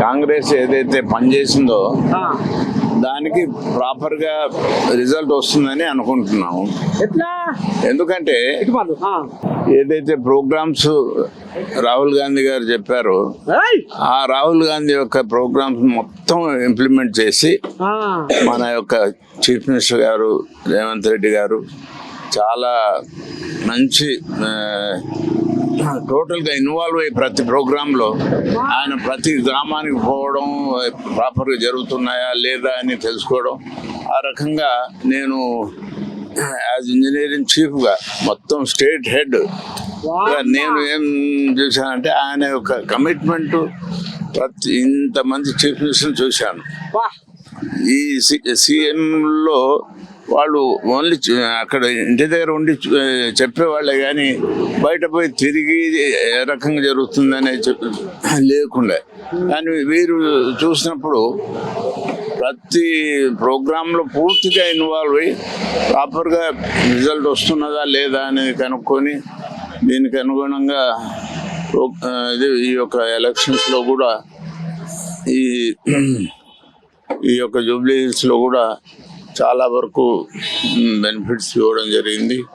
కాంగ్రెస్ ఏదైతే పనిచేసిందో ఆ, దానికి ప్రాపర్ గా రిజల్ట్ వస్తుందని అనుకుంటున్నాము. ఎట్లా ఎందుకంటే ఇటుపాలు ఏదైతే ప్రోగ్రామ్స్ రాహుల్ గాంధీ గారు చెప్పారో ఆ రాహుల్ గాంధీ యొక్క ప్రోగ్రామ్స్ మొత్తం ఇంప్లిమెంట్ చేసి మన యొక్క చీఫ్ మినిస్టర్ గారు రేవంత్ రెడ్డి గారు చాలా మంచి టోటల్గా ఇన్వాల్వ్ అయ్యి ప్రతి ప్రోగ్రాంలో ఆయన ప్రతి గ్రామానికి పోవడం, ప్రాపర్గా జరుగుతున్నాయా లేదా అని తెలుసుకోవడం. ఆ రకంగా నేను యాజ్ ఇంజనీరింగ్ చీఫ్గా మొత్తం స్టేట్ హెడ్ నేను ఏం చూశానంటే ఆయన యొక్క కమిట్మెంట్ ప్రతి ఇంతమంది చీఫ్ మినిస్టర్ని చూశాను. ఈ సీఎంలో వాళ్ళు ఓన్లీ అక్కడ ఇంటి దగ్గర ఉండి చెప్పేవాళ్ళే కానీ బయట పోయి తిరిగి ఏ రకంగా జరుగుతుందనే లేకుండా. కానీ వీరు చూసినప్పుడు ప్రతి ప్రోగ్రాంలో పూర్తిగా ఇన్వాల్వ్ అయ్యి ప్రాపర్గా రిజల్ట్ వస్తున్నదా లేదా అనేది కనుక్కొని దీనికి అనుగుణంగా ఈ యొక్క ఎలక్షన్స్లో కూడా ఈ యొక్క జూబ్లీ హిల్స్లో కూడా చాలా వరకు బెనిఫిట్స్ ఇవ్వడం జరిగింది.